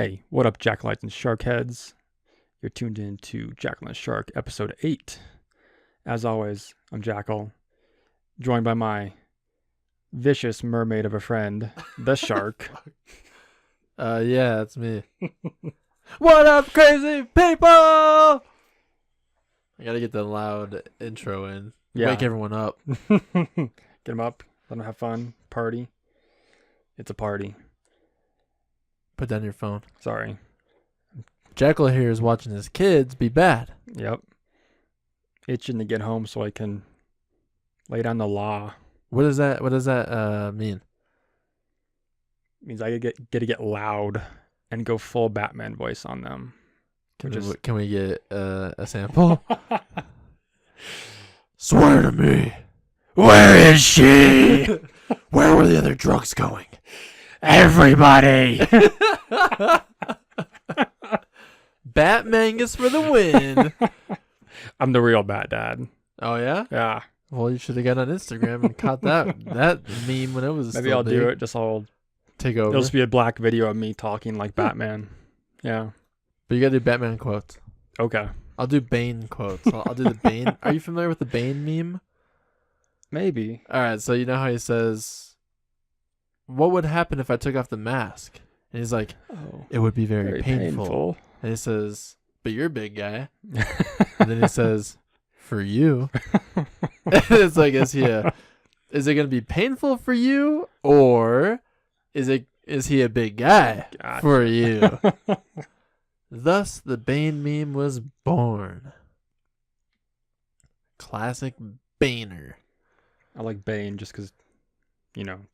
Hey, what up, Jackalites and Sharkheads? You're tuned in to Jackal and Shark, episode 8. As always, I'm Jackal, joined by my vicious mermaid of a friend, the Shark. Yeah, it's me. What up, crazy people? I gotta get the loud intro in. Yeah. Wake everyone up. Get them up, let them have fun, party. It's a party. Put down your phone. Sorry. Jackal here is watching his kids be bad. Yep. Itching to get home so I can lay down the law. What does that mean? Means I get to get loud and go full Batman voice on them. Can we get a sample? Swear to me. Where is she? Where were the other drugs going? Everybody. Batmangus for the win. I'm the real Bat Dad. Oh yeah? Yeah. Well, you should have got on Instagram and caught that meme when it was. Maybe still I'll big. do it. Just I'll Take over. It'll just be a black video of me talking like Batman. Yeah. But you gotta do Batman quotes. Okay. I'll do Bane quotes. I'll do the Bane. Are you familiar with the Bane meme? Maybe. All right. So you know how he says, "What would happen if I took off the mask?" And he's like, Oh. "It would be very painful." And he says, "But you're a big guy." And then he says, "For you." And it's like, is it gonna be painful for you, or is he a big guy Gotcha. for you? Thus, the Bane meme was born. Classic Baner. I like Bane just because,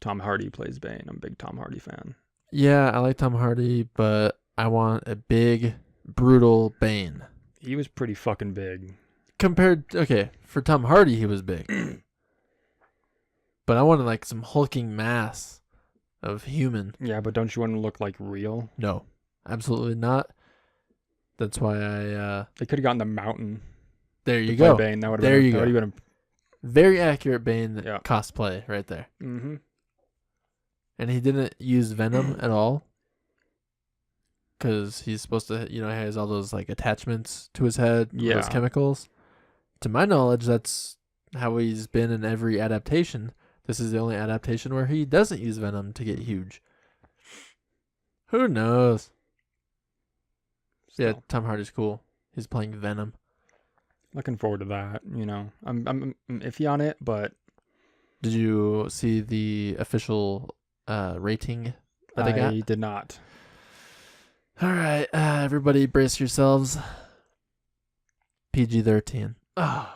Tom Hardy plays Bane. I'm a big Tom Hardy fan. Yeah, I like Tom Hardy, but I want a big, brutal Bane. He was pretty fucking big. For Tom Hardy, he was big. But I wanted like some hulking mass of human. Yeah, but don't you want to look like real? No, absolutely not. That's why They could have gotten the Mountain. there you to play go. Bane. That would There you go. Been Very accurate Bane Yeah. cosplay right there. Mm-hmm. And he didn't use Venom at all. Because he's supposed to, he has all those like attachments to his head, Yeah. those chemicals. To my knowledge, that's how he's been in every adaptation. This is the only adaptation where he doesn't use Venom to get huge. Who knows? Yeah, Tom Hardy's cool. He's playing Venom. Looking forward to that. I'm iffy on it, but Did you see the official rating that they got? I did not. All right, everybody brace yourselves. PG-13. Oh.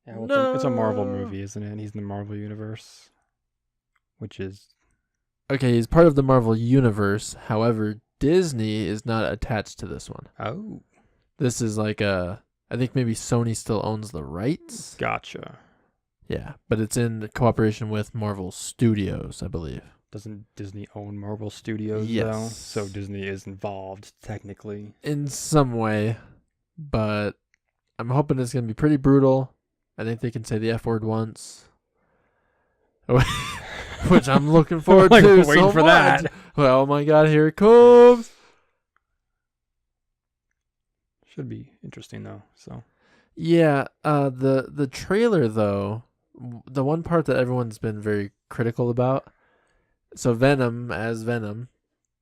Yeah, well, it's a Marvel movie, isn't it? He's in the Marvel universe, which is Okay, he's part of the Marvel universe. However, Disney is not attached to this one. oh, This is like I think maybe Sony still owns the rights. gotcha. Yeah, but it's in cooperation with Marvel Studios, I believe. Doesn't Disney own Marvel Studios though? Yes. So Disney is involved technically. In some way, but I'm hoping it's going to be pretty brutal. I think they can say the F word once. Which I'm looking forward Like, to waiting so for much. that. Well, oh my god, here it comes. Should be interesting though. So Yeah, the trailer though, the one part that everyone's been very critical about. So Venom as Venom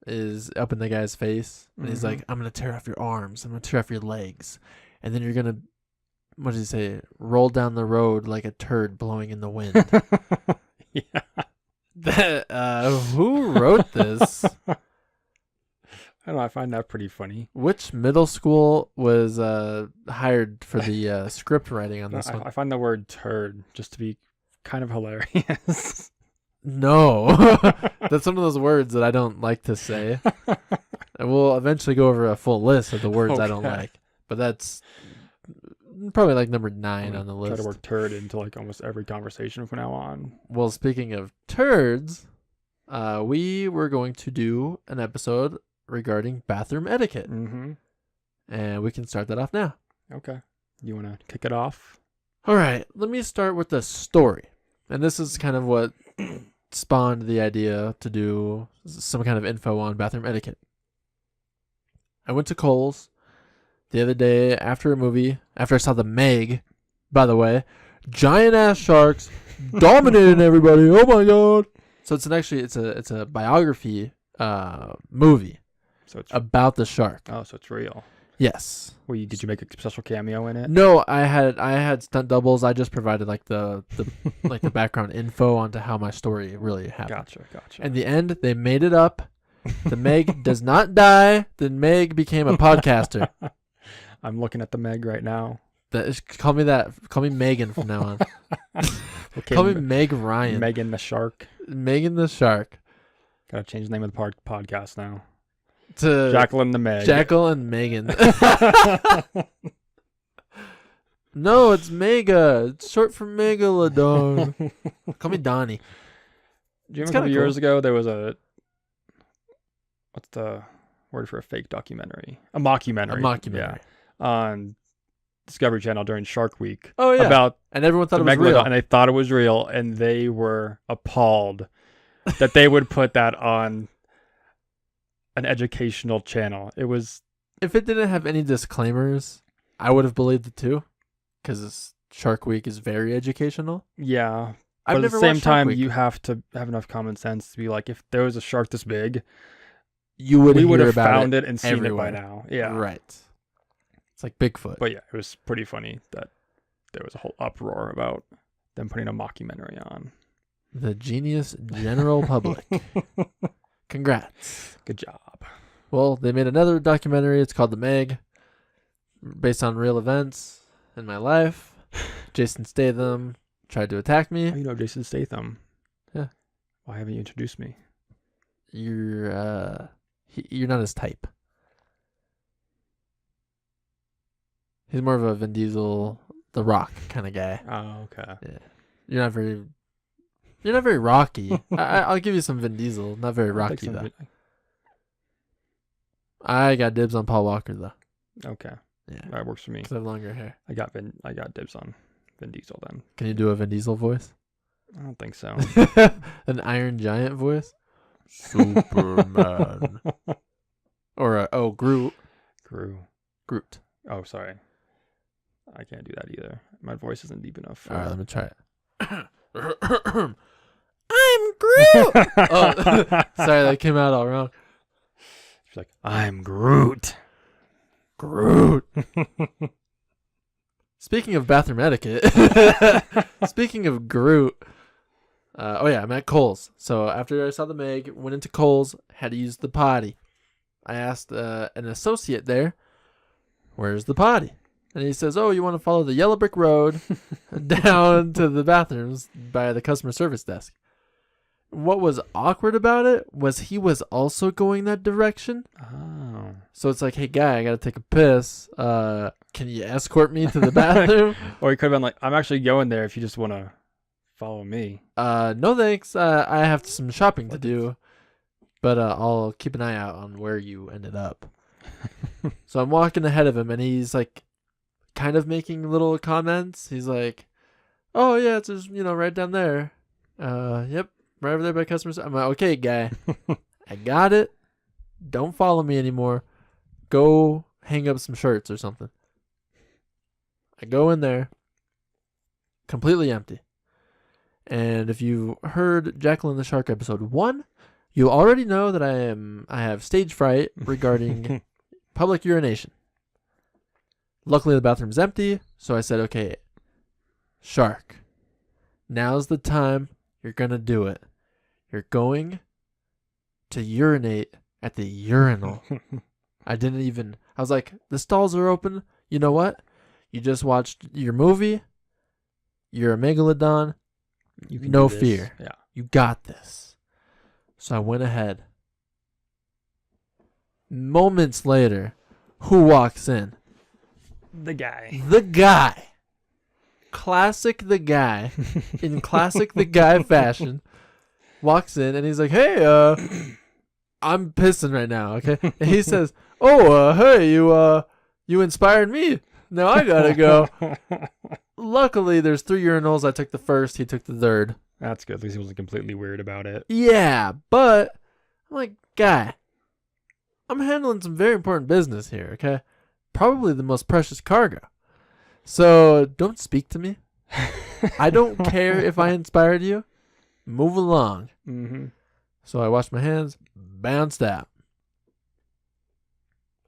is up in the guy's face, and he's Mhm. like, "I'm gonna tear off your arms. I'm gonna tear off your legs, and then you're gonna, what did he say? Roll down the road like a turd blowing in the wind." yeah. Who wrote this? I don't know. I find that pretty funny. Which middle school was hired for the script writing on this one? I find the word turd just to be kind of hilarious. No, that's one of those words that I don't like to say. And we'll eventually go over a full list of the words I don't Okay. like, but that's probably like number 9 on the Try list. to work turd into like almost every conversation from now on. Well, speaking of turds, we were going to do an episode regarding bathroom etiquette, Mm-hmm. and we can start that off now. Okay. You want to kick it off? All right, let me start with the story. And this is kind of what spawned the idea to do some kind of info on bathroom etiquette. I went to Kohl's the other day after a movie, after I saw The Meg, by the way. Giant ass sharks dominating everybody. Oh my god. So it's a biography movie So it's about the shark. so it's real. Yes. Did you make a special cameo in it? No, I had stunt doubles. I just provided like the like the background info onto how my story really happened. Gotcha. In the end, they made it up. The Meg does not die. The Meg became a podcaster. I'm looking at the Meg right now. Call me that. Call me Megan from now on. Okay, Call me Meg Ryan. Megan the Shark. Megan the Shark. Gotta change the name of the podcast now. To Jackal and the Meg. Jackal and Megan. No, it's Mega. It's short for Megalodon. Call me Donnie. Do you It's remember a couple kinda years ago there was what's the word for a fake documentary? A mockumentary. A mockumentary. Yeah. On Discovery Channel during Shark Week. Oh yeah. About And everyone thought the it was Megalodon, real. and they thought it was real, and they were appalled that they would put that on an educational channel. It was If it didn't have any disclaimers, I would have believed it too, because Shark Week is very educational. yeah. I've But at never the same watched Shark time, Week. you have to have enough common sense to be like, if there was a shark this big, You would we would hear have about found it it and seen everywhere. it by now. Yeah. Right. It's like Bigfoot. But yeah, it was pretty funny that there was a whole uproar about them putting a mockumentary on. The genius general public. Congrats. Good job. Well, they made another documentary. It's called The Meg, based on real events in my life. Jason Statham tried to attack Oh, me. you know Jason Statham. Yeah. Why haven't you introduced me? You're not his type. He's more of a Vin Diesel, The Rock kind of guy. Oh, okay. Yeah. You're not very Rocky. I'll give you some Vin Diesel. Not very I'll take Rocky some though. vi- I got dibs on Paul Walker though. Okay, Yeah. that works for me. Because I have longer hair. I got dibs on Vin Diesel then. Can you do a Vin Diesel voice? I don't think so. An Iron Giant voice? Superman. Or Groot. Groot. Oh, sorry. I can't do that either. My voice isn't deep enough. All right, let me try it. I'm Groot. Oh, sorry, that came out all wrong. She's like, I'm Groot. Groot. Speaking of bathroom etiquette, speaking of Groot, I'm at Kohl's. So after I saw the Meg, went into Kohl's, had to use the potty. I asked an associate there, where's the potty? And he says, oh, you want to follow the yellow brick road down to the bathrooms by the customer service desk. What was awkward about it was he was also going that direction. Oh. So it's like, hey, guy, I got to take a piss. Can you escort me to the bathroom? Or he could have been like, I'm actually going there if you just want to follow me. No, thanks. I have some shopping to do. But I'll keep an eye out on where you ended up. So I'm walking ahead of him, and he's like kind of making little comments. He's like, oh, yeah, it's just, right down there. Yep, right over there by customers. I'm like, okay, guy, I got it. Don't follow me anymore. Go hang up some shirts or something. I go in there, completely empty. And if you heard Jackal and the Shark episode 1, you already know that I have stage fright regarding public urination. Luckily, the bathroom's empty, so I said, okay, Shark, now's the time you're going to do it. You're going to urinate at the urinal. I was like, the stalls are open. You know what? You just watched your movie. You're a megalodon. You can No do this. fear. Yeah. You got this. So I went ahead. Moments later, who walks in? The guy. The guy. Classic the guy. In classic the guy fashion. Walks in and he's like, hey, I'm pissing right now, okay? And he says, oh, hey, you inspired me. Now I gotta go. Luckily, there's 3 urinals. I took the first. He took the third. That's good. At least he wasn't completely weird about it. Yeah, but I'm like, guy, I'm handling some very important business here, okay? Probably the most precious cargo. So don't speak to me. I don't care if I inspired you. Move along. Mm-hmm. So I washed my hands, bounced out.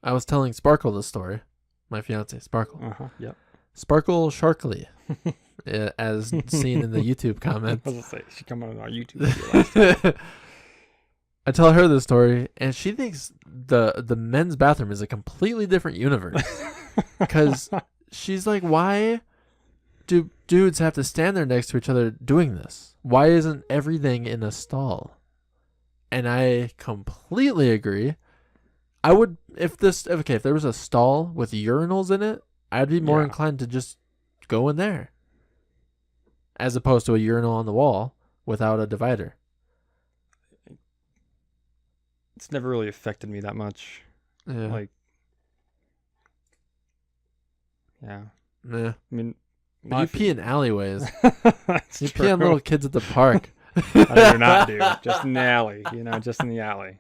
I was telling Sparkle this story. My fiance, Sparkle. Uh-huh. Yep. Sparkle Sharkly, as seen in the YouTube comments. I was gonna say, she come on our YouTube video last time. I tell her this story, and she thinks the men's bathroom is a completely different universe. Because she's like, why do dudes have to stand there next to each other doing this? Why isn't everything in a stall? And I completely agree. I would, if there was a stall with urinals in it, I'd be more inclined to just go in there. As opposed to a urinal on the wall without a divider. It's never really affected me that much. Yeah. Like, yeah. Yeah. I mean, But you pee in alleyways. That's You true. pee on little kids at the park. I do not do. Just in the alley, just in the alley.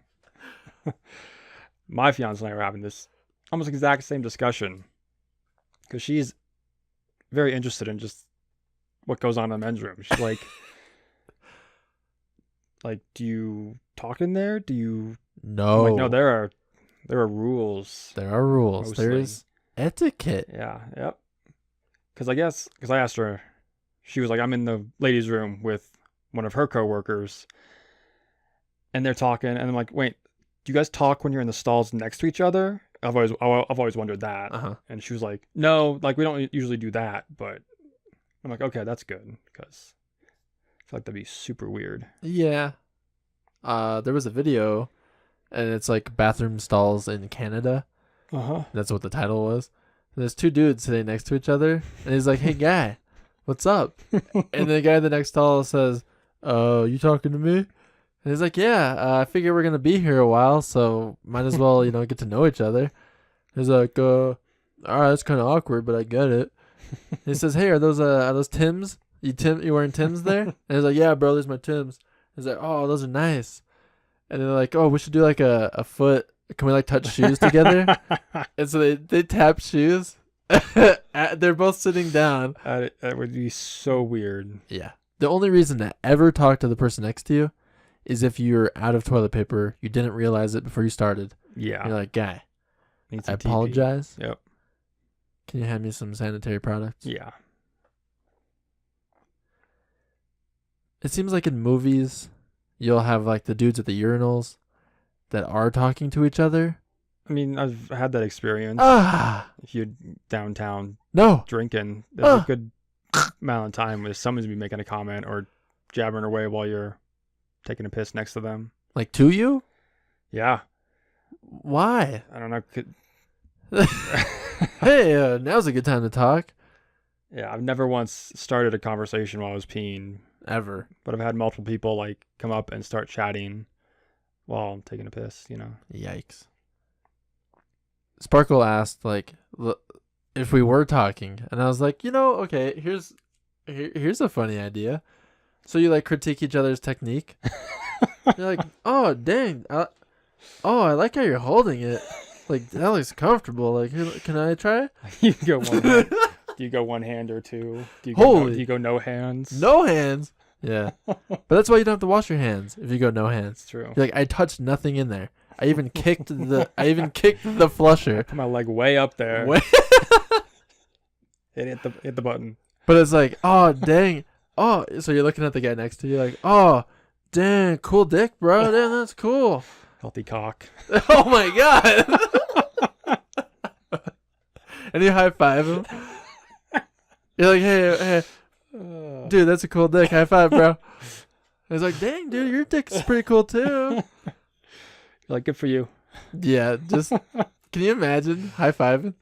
My fiance and I were having this almost exact same discussion because she's very interested in just what goes on in the men's room. She's like, do you talk in there? Do you? No. I'm like, no, there are rules. There are rules. Mostly. There's etiquette. Yeah. Yep. Because I asked her, she was like, I'm in the ladies' room with one of her coworkers, and they're talking, and I'm like, wait, do you guys talk when you're in the stalls next to each other? I've always wondered that. Uh-huh. And she was like, no, like we don't usually do that, but I'm like, okay, that's good because I feel like that'd be super weird. Yeah. There was a video, and it's like bathroom stalls in Canada. Uh-huh. That's what the title was. And there's two dudes sitting next to each other, and he's like, hey, guy, what's up? And the guy in the next stall says, you talking to me? And he's like, yeah, I figure we're going to be here a while, so might as well, get to know each other. He's like, all right, that's kind of awkward, but I get it. He says, hey, are those Tims? You wearing Tims there? And he's like, yeah, bro, there's my Tims. He's like, oh, those are nice. And they're like, oh, we should do like a foot. Can we like touch shoes together? And so they tap shoes. They're both sitting down. That would be so weird. Yeah. The only reason to ever talk to the person next to you is if you're out of toilet paper, you didn't realize it before you started. Yeah. You're like, guy, Need I some TP. apologize. Yep. Can you hand me some sanitary products? Yeah. It seems like in movies, you'll have like the dudes at the urinals that are talking to each other. I mean, I've had that experience. If you're downtown No. drinking, there's a good amount of time where someone's gonna be making a comment or jabbering away while you're taking a piss next to them. Like to you? Yeah. Why? I don't know. Hey, now's a good time to talk. Yeah, I've never once started a conversation while I was peeing, Ever. but I've had multiple people like come up and start chatting while I'm taking a piss, Yikes. Sparkle asked, like, if we were talking, and I was like, okay, here's a funny idea. So you like critique each other's technique. You're like, oh dang, I like how you're holding it. Like that looks comfortable. Like, can I try? You go one hand. Do you go one hand or two? Do you go no hands? No hands. Yeah, but that's why you don't have to wash your hands if you go no hands. It's true. You're like, I touched nothing in there. I even kicked the flusher. Put my leg way up there. Hit the button. But it's like, oh dang. Oh, so you're looking at the guy next to you like, oh, dang, cool dick, bro. Damn, that's cool. Healthy cock. Oh my god. And you high five him. You're like, hey, dude, that's a cool dick. High five, bro. He's like, dang, dude, your dick's pretty cool too. You're like, good for you. Yeah, just can you imagine high fiving?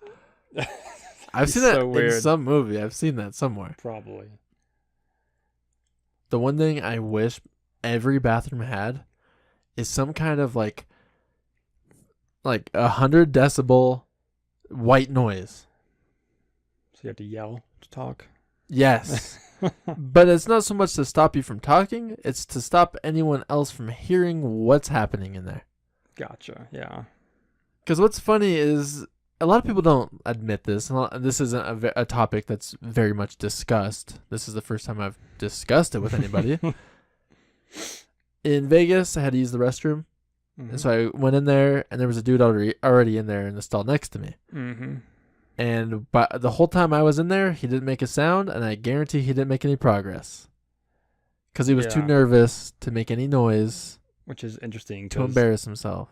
I've seen that in some movie. I've seen that somewhere. Probably. The one thing I wish every bathroom had is some kind of like 100 decibel white noise. So you have to yell to talk. Yes. But it's not so much to stop you from talking, it's to stop anyone else from hearing what's happening in there. Gotcha. Yeah. Because what's funny is a lot of people don't admit this. This isn't a topic that's very much discussed. This is the first time I've discussed it with anybody. In Vegas, I had to use the restroom. Mm-hmm. And so I went in there, and there was a dude already in there in the stall next to me. Mm-hmm. And the whole time I was in there, he didn't make a sound, and I guarantee he didn't make any progress. Because he was too nervous to make any noise. Which is interesting. To embarrass himself.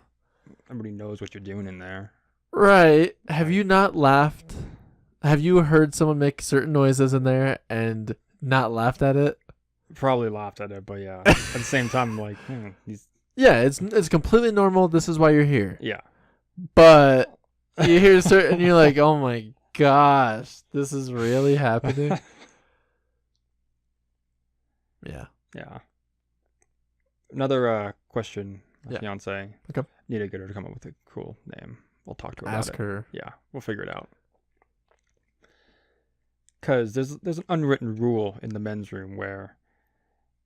Everybody knows what you're doing in there. Right. Have you not laughed? Have you heard someone make certain noises in there and not laughed at it? Probably laughed at it, but yeah. At the same time, I'm like, yeah, it's completely normal. This is why you're here. Yeah. But you hear certain, you're like, oh my gosh, this is really happening. Yeah. Yeah. Another question. My Yeah. fiance. Okay. Need to get her to come up with a cool name. We'll talk to her Ask about it. her. Yeah, we'll figure it out. Because there's an unwritten rule in the men's room where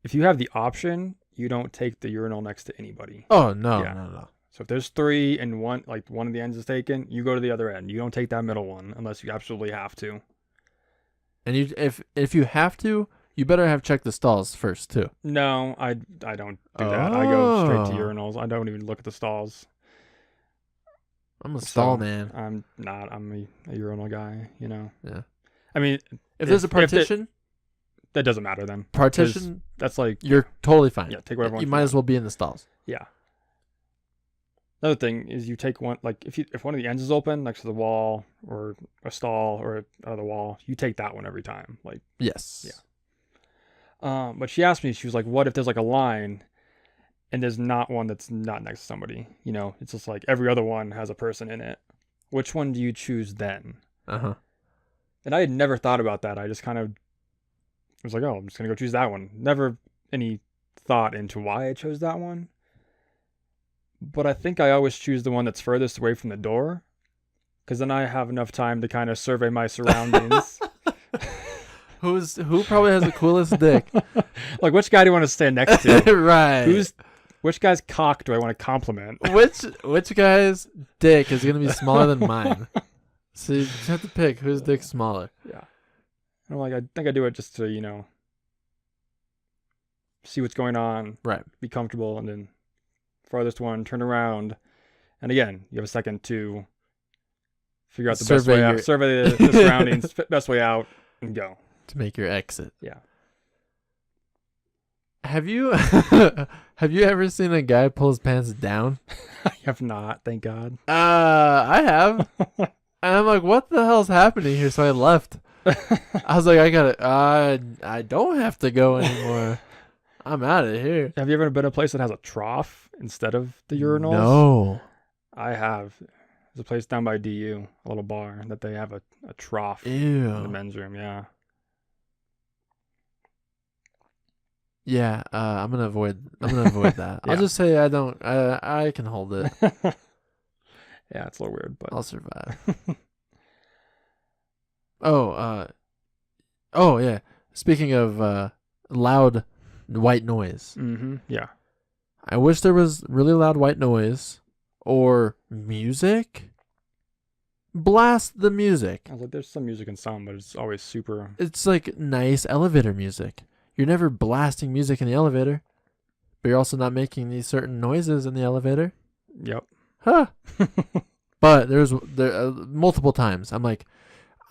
if you have the option, you don't take the urinal next to anybody. Oh, no, Yeah. no. So if there's 3 and one of the ends is taken, you go to the other end. You don't take that middle one unless you absolutely have to. And if you have to, you better have checked the stalls first, too. No, I don't do that. I go straight to Oh. urinals. I don't even look at the stalls. I'm a stall So, man. I'm not. I'm a urinal guy, you know. Yeah. I mean, If there's a partition, that doesn't matter then. partition, That's like, you're totally fine. yeah, take whatever one You you might want. as well be in the stalls. Yeah. Another thing is you take one, like if one of the ends is open next to the wall or a stall or out of the wall, you take that one every time. Like, Yes. yeah. But she asked me, she was like, what if there's like a line and there's not one that's not next to somebody? You know, it's just like every other one has a person in it. Which one do you choose then? Uh-huh. And I had never thought about that. I just kind of was like, oh, I'm just going to go choose that one. Never any thought into why I chose that one. But I think I always choose the one that's furthest away from the door, because then I have enough time to kind of survey my surroundings. Who probably has the coolest dick? Like, which guy do you want to stand next to? Right. Which guy's cock do I want to compliment? Which guy's dick is gonna be smaller than mine? So you just have to pick whose dick's smaller. Yeah. And I'm like, I think I do it just to, you know, see what's going on, Right. be comfortable, and then farthest one, turn around. And again, you have a second to figure out the best way out, survey the surroundings, best way out, and go. To make your exit. Yeah. Have you have you ever seen a guy pull his pants down? I have not, thank God. I have. And I'm like, what the hell's happening here? So I left. I was like, I don't have to go anymore. I'm out of here. Have you ever been to a place that has a trough instead of the urinals? No. I have. There's a place down by DU, a little bar, that they have a trough in the Ew. men's room, yeah. Yeah, I'm gonna avoid that. I'll Yeah. just say I can hold it. Yeah, it's a little weird, but I'll survive. Oh yeah. Speaking of loud white noise, yeah. I wish there was really loud white noise or music. Blast the music. I was like, there's some music and some, but it's always super. It's like nice elevator music. You're never blasting music in the elevator, but you're also not making these certain noises in the elevator. Yep. Huh. But there multiple times I'm like,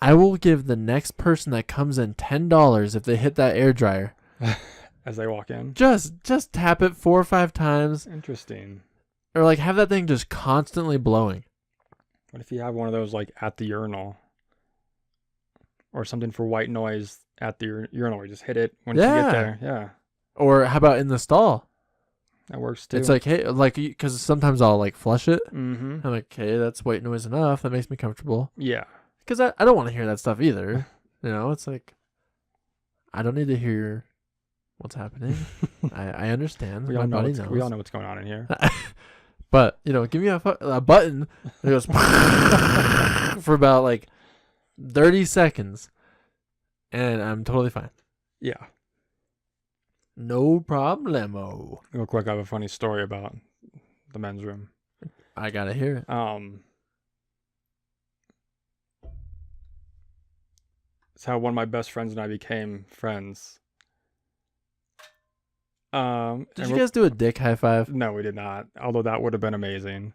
I will give the next person that comes in $10 if they hit that air dryer. As they walk in. Just tap it 4 or 5 times, Interesting. or like have that thing just constantly blowing. What if you have one of those like at the urinal, or something for white noise at the urinal? Where you just hit it once you get there. Yeah, Or how about in the stall? that works too. It's like, hey, like, because sometimes I'll like flush it. Mm-hmm. I'm like, hey, that's white noise enough. That makes me comfortable. Yeah. Because I don't want to hear that stuff either. You know, it's like, I don't need to hear what's happening. I understand. We My all know. body We knows. all know what's going on in here. But, you know, give me a button that goes for about like 30 seconds, and I'm totally fine. Yeah. No problemo. Real quick, I have a funny story about the men's room. I gotta hear it. It's how one of my best friends and I became friends. Did you guys do a dick high five? No, we did not. Although that would have been amazing.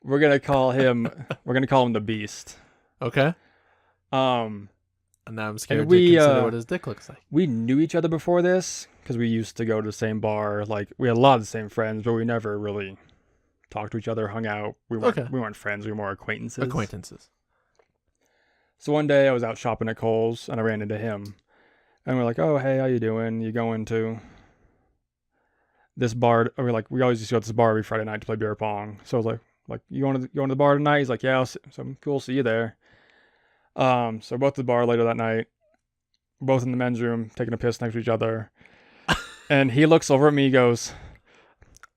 We're gonna call him the Beast. Okay. And now I'm scared to consider what his dick looks like. We knew each other before this because we used to go to the same bar. Like, we had a lot of the same friends, but we never really talked to each other, hung out. We weren't friends. We were more acquaintances. So one day I was out shopping at Kohl's and I ran into him. And we're like, oh, hey, how you doing? You going to this bar? We always used to go to this bar every Friday night to play beer pong. So I was like, you going to the bar tonight? He's like, yeah, so cool, see you there. So we're both at the bar later that night, both in the men's room, taking a piss next to each other. And he looks over at me, he goes,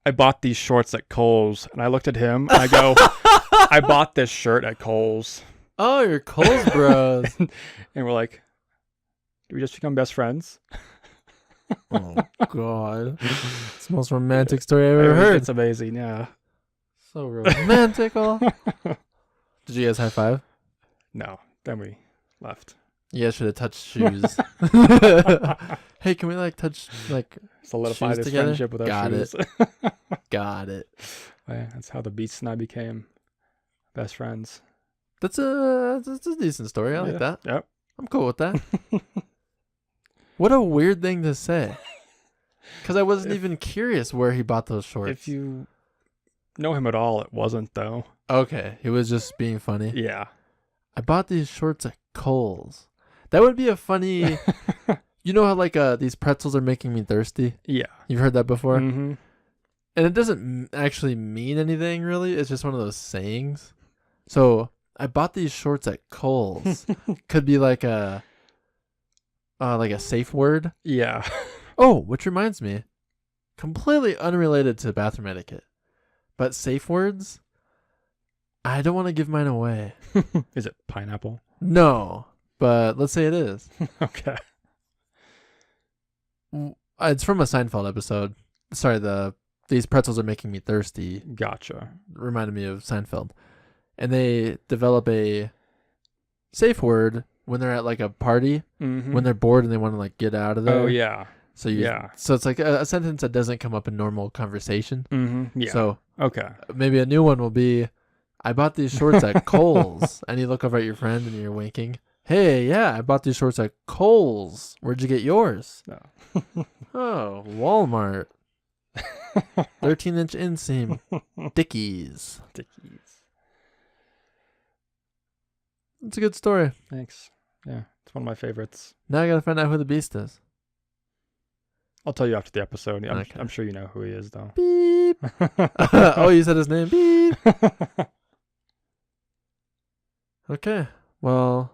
I bought these shorts at Kohl's. And I looked at him, and I go, I bought this shirt at Kohl's. Oh, you're Kohl's bros. And we're like, do we just become best friends? Oh, God. It's the most romantic story I've ever heard. It's amazing, yeah. So romantical. Did you guys high five? No. Then we left. You guys should have touched shoes. Hey, can we touch solidify shoes this together? friendship with our Got shoes? Got it. Yeah, that's how the Beast and I became best friends. That's a decent story. I like that. Yep. I'm cool with that. What a weird thing to say. Because I wasn't even curious where he bought those shorts. If you know him at all, it wasn't, though. Okay, he was just being funny. Yeah. I bought these shorts at Kohl's. That would be a funny... You know how these pretzels are making me thirsty? Yeah. You've heard that before? Mm-hmm. And it doesn't actually mean anything, really. It's just one of those sayings. So I bought these shorts at Kohl's. Could be like a safe word. Yeah. Oh, which reminds me, completely unrelated to bathroom etiquette, but safe words. I don't want to give mine away. Is it pineapple? No, but let's say it is. Okay. It's from a Seinfeld episode. Sorry, these pretzels are making me thirsty. Gotcha. Reminded me of Seinfeld. And they develop a safe word when they're at a party, when they're bored and they want to get out of there. Oh, yeah. So so it's like a sentence that doesn't come up in normal conversation. Mm-hmm. Yeah. So okay. Maybe a new one will be, I bought these shorts at Kohl's. And you look over at your friend and you're winking. Hey, yeah, I bought these shorts at Kohl's. Where'd you get yours? No. Oh, Walmart. 13-inch inseam. Dickies. It's a good story. Thanks. Yeah, it's one of my favorites. Now I gotta find out who the Beast is. I'll tell you after the episode. Okay. I'm sure you know who he is, though. Beep. Oh, you said his name? Beep. Okay. Well,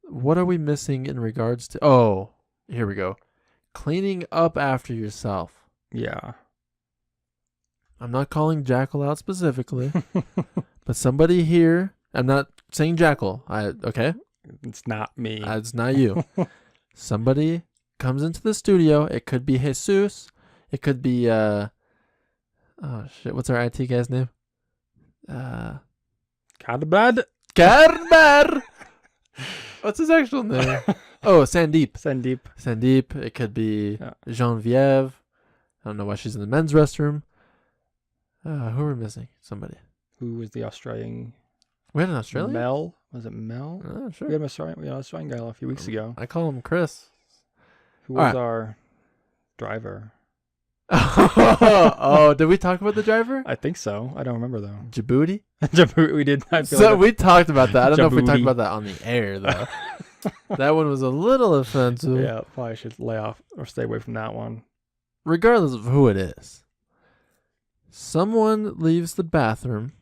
what are we missing in regards to... Oh, here we go. Cleaning up after yourself. Yeah. I'm not calling Jackal out specifically, but somebody here... I'm not saying Jackal. Okay? It's not me. It's not you. Somebody comes into the studio. It could be Jesus. It could be... oh, shit. What's our IT guy's name? Kadbad? Karbar! What's his actual name? Oh, Sandeep. Sandeep. It could be Genevieve. I don't know why she's in the men's restroom. Who are we missing? Somebody. Who was the Australian... We had an Australian? Mel? Was it Mel? Sure. We had an Australian guy a few weeks ago. I call him Chris. Who was our driver? Oh, did we talk about the driver? I think so. I don't remember, though. Djibouti? Djibouti, we did. We talked about that. I don't know if we talked Djibouti. about that on the air, though. That one was a little offensive. Yeah, probably should lay off or stay away from that one. Regardless of who it is. Someone leaves the bathroom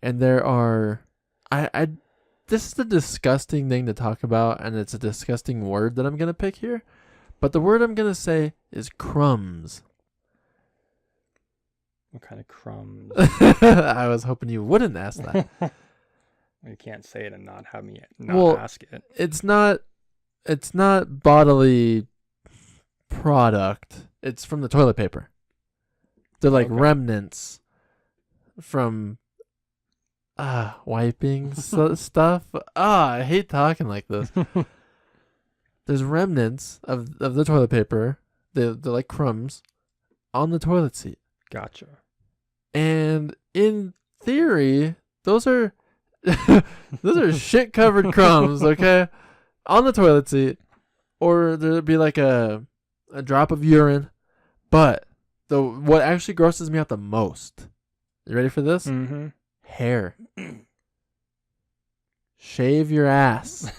and there are... This is a disgusting thing to talk about, and it's a disgusting word that I'm going to pick here. But the word I'm going to say is crumbs. What kind of crumbs? I was hoping you wouldn't ask that. You can't say it and not have me ask it. It's not bodily product. It's from the toilet paper. They're like remnants from wiping stuff. I hate talking like this. There's remnants of the toilet paper. They're like crumbs on the toilet seat. Gotcha. And in theory, those are shit covered crumbs, okay? On the toilet seat. Or there'd be like a drop of urine. But what actually grosses me out the most. You ready for this? Mm-hmm. Hair. Shave your ass.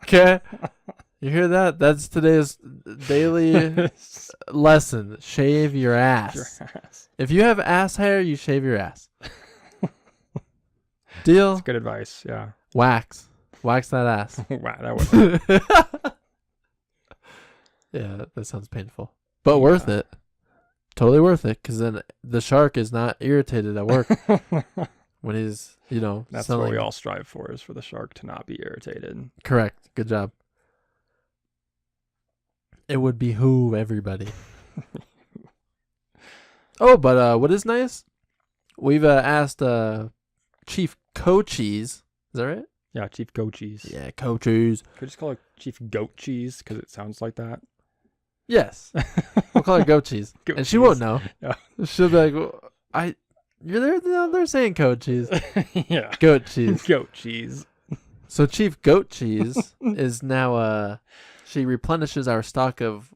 Okay? You hear that? That's today's daily lesson. Shave your ass. If you have ass hair, you shave your ass. Deal? That's good advice, yeah. Wax that ass. Wow, that would hurt. Yeah, that sounds painful. But worth it. Totally worth it, because then the shark is not irritated at work when he's, That's selling. what we all strive for, is for the shark to not be irritated. Correct. Good job. It would behoove everybody. Oh, but what is nice? We've asked Chief Coaches. Is that right? Yeah, Chief Goat Cheese. Yeah, Coaches. Could we just call it Chief Goat Cheese because it sounds like that? Yes. We'll call her Goat Cheese. Goat And cheese. she won't know. Yeah. She'll be like, well, you're there. No, they're saying Goat Cheese. Yeah. Goat Cheese. Goat Cheese. So Chief Goat Cheese is now, she replenishes our stock of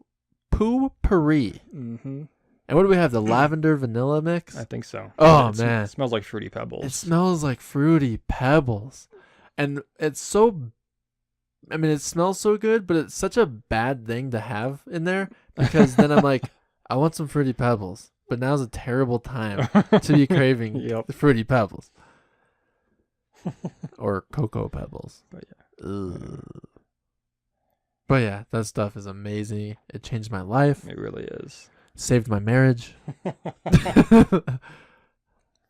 Poo-Pourri. Mm-hmm. And what do we have? The lavender vanilla mix? I think so. Oh, Man. man. It smells like Fruity Pebbles. It smells like Fruity Pebbles. And it's so... it smells so good, but it's such a bad thing to have in there because then I'm like, I want some Fruity Pebbles. But now's a terrible time to be craving the Fruity Pebbles. Or Cocoa Pebbles. But yeah. Ugh. But yeah, that stuff is amazing. It changed my life. It really is. Saved my marriage.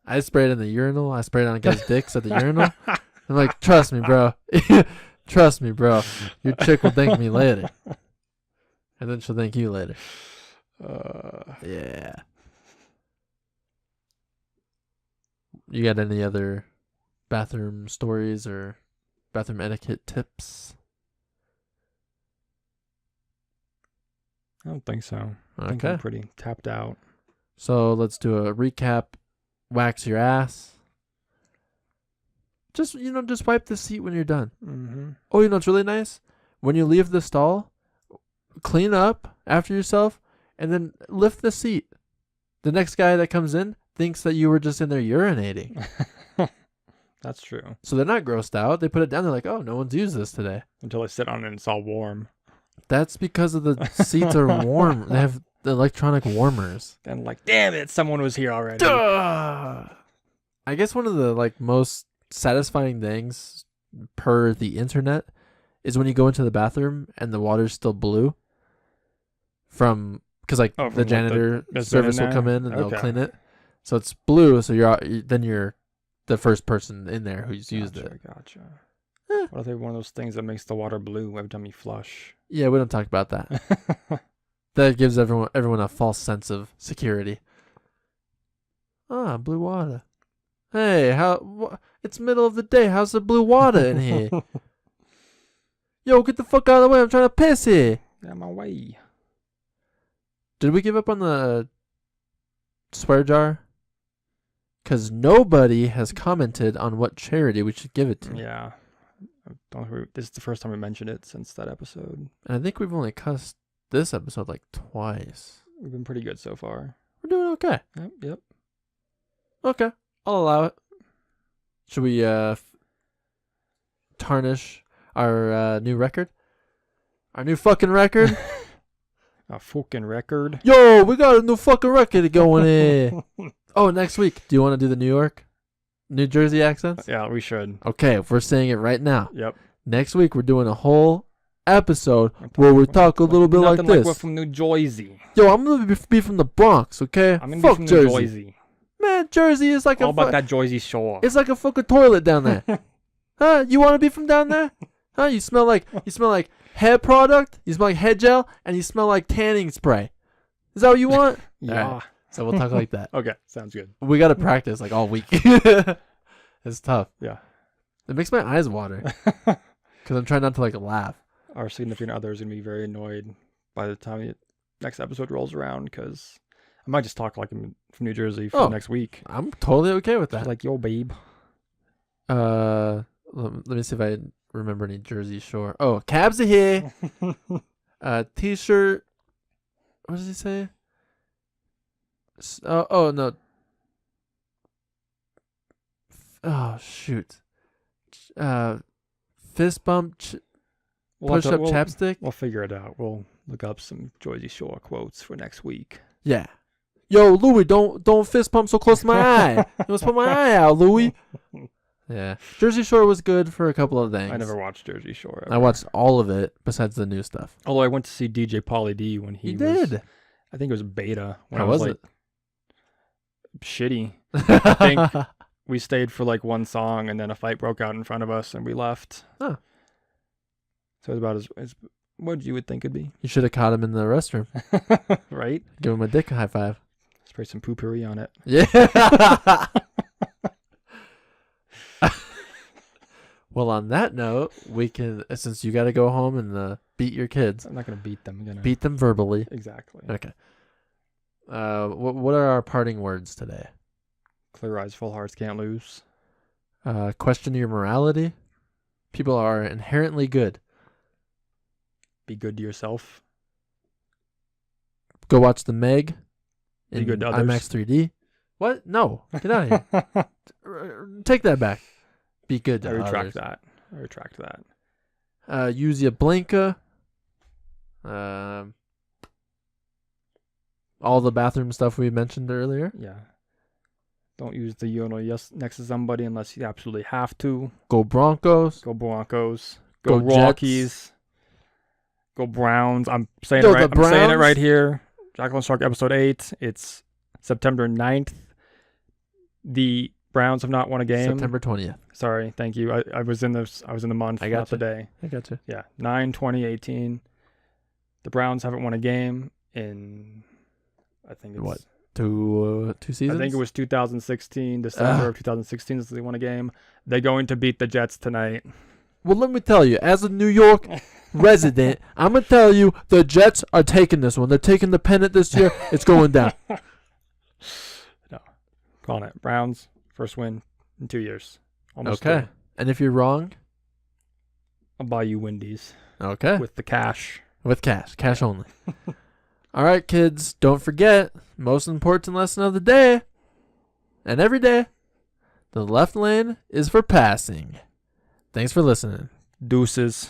I sprayed it in the urinal. I sprayed it on guys' dicks at the urinal. I'm like, trust me, bro. Trust me, bro. Your chick will thank me later. And then she'll thank you later. Yeah. You got any other bathroom stories or bathroom etiquette tips? I don't think so. I think Okay. I'm pretty tapped out. So let's do a recap. Wax your ass. Just wipe the seat when you're done. Mm-hmm. Oh, it's really nice? When you leave the stall, clean up after yourself and then lift the seat. The next guy that comes in thinks that you were just in there urinating. That's true. So they're not grossed out. They put it down. They're like, oh, no one's used this today. Until I sit on it and it's all warm. That's because of the seats are warm. They have the electronic warmers. Then like, damn it, someone was here already. Duh! I guess one of the most satisfying things per the internet is when you go into the bathroom and the water's still blue from because the janitor service will come in and they'll clean it, so it's blue. So you're the first person in there who's used it. Gotcha. What if they have one of those things that makes the water blue every time you flush? Yeah, we don't talk about that. That gives everyone a false sense of security. Blue water. Hey, it's middle of the day. How's the blue water in here? Yo, get the fuck out of the way. I'm trying to piss here. Get out of my way. Did we give up on the swear jar? Because nobody has commented on what charity we should give it to. Yeah. This is the first time we mentioned it since that episode. And I think we've only cussed this episode twice. We've been pretty good so far. We're doing okay. Yep. Okay. I'll allow it. Should we tarnish our new record? Our new fucking record? A fucking record. Yo, we got a new fucking record going here. Oh, next week. Do you want to do the New Jersey accents? Yeah, we should. Okay, if we're saying it right now. Yep. Next week, we're doing a whole episode where we talk a little bit like this. We're from New Jersey. Yo, I'm going to be from the Bronx, okay? I'm going to be Fuck from Jersey. New Jersey. man, Jersey is like All about that Jersey Shore. It's like a fucking toilet down there. Huh? You want to be from down there? Huh? You smell like hair product. You smell like head gel, and you smell like tanning spray. Is that what you want? Yeah. Right. So we'll talk like that. Okay, sounds good. We got to practice like all week. It's tough. Yeah. It makes my eyes water because I'm trying not to like laugh. Our significant other is gonna be very annoyed by the time the next episode rolls around because I might just talk like I'm from New Jersey for next week. I'm totally okay with that. Like, yo, babe. Let me see if I remember any Jersey Shore. Oh, cabs are here. T-shirt. What does he say? Oh no. Oh shoot. Fist bump. Push up chapstick. We'll figure it out. We'll look up some Jersey Shore quotes for next week. Yeah. Yo, Louie, don't fist pump so close to my eye. You must put my eye out, Louie. Yeah. Jersey Shore was good for a couple of things. I never watched Jersey Shore ever. I watched all of it besides the new stuff. Although I went to see DJ Pauly D when he was... did? I think it was beta. When How I was was like, shitty. I think we stayed for like one song and then a fight broke out in front of us and we left. Huh. So it was about as what you would think it'd be. You should have caught him in the restroom. Right? Give him a dick high five. Spray some poo-pourri on it. Yeah. Well, on that note, we can, since you got to go home and beat your kids. I'm not going to beat them. I'm going to beat them verbally. Exactly. Okay. What are our parting words today? Clear eyes, full hearts, can't lose. Question your morality. People are inherently good. Be good to yourself. Go watch the Meg Be in good to others. IMAX 3D. What? No. Get out of here. Take that back. Be good to I retract others. that. I retract that. Use your blinker. All the bathroom stuff we mentioned earlier. Yeah. Don't use the urinal next to somebody unless you absolutely have to. Go Broncos. Go Broncos. Go Go Rockies. Jets. Go Browns. I'm saying Go it right. the I'm saying it Browns. right here. Jackal and Shark episode 8. It's September 9th. The Browns have not won a game. September 20th. Sorry, thank you. I was in this. I was in the month, I got not the you. day. I got you. Yeah, 9/20/18. The Browns haven't won a game in, I think it's What? Two seasons? I think it was 2016, December of 2016 is they won a game. They're going to beat the Jets tonight. Well, let me tell you, as a New York resident, I'm going to tell you the Jets are taking this one. They're taking the pennant this year. It's going down. No, calling it. Browns, first win in 2 years. Almost Okay. there. And if you're wrong, I'll buy you Wendy's okay. with the cash. With cash. Cash only. All right, kids. Don't forget, most important lesson of the day and every day, the left lane is for passing. Thanks for listening. Deuces.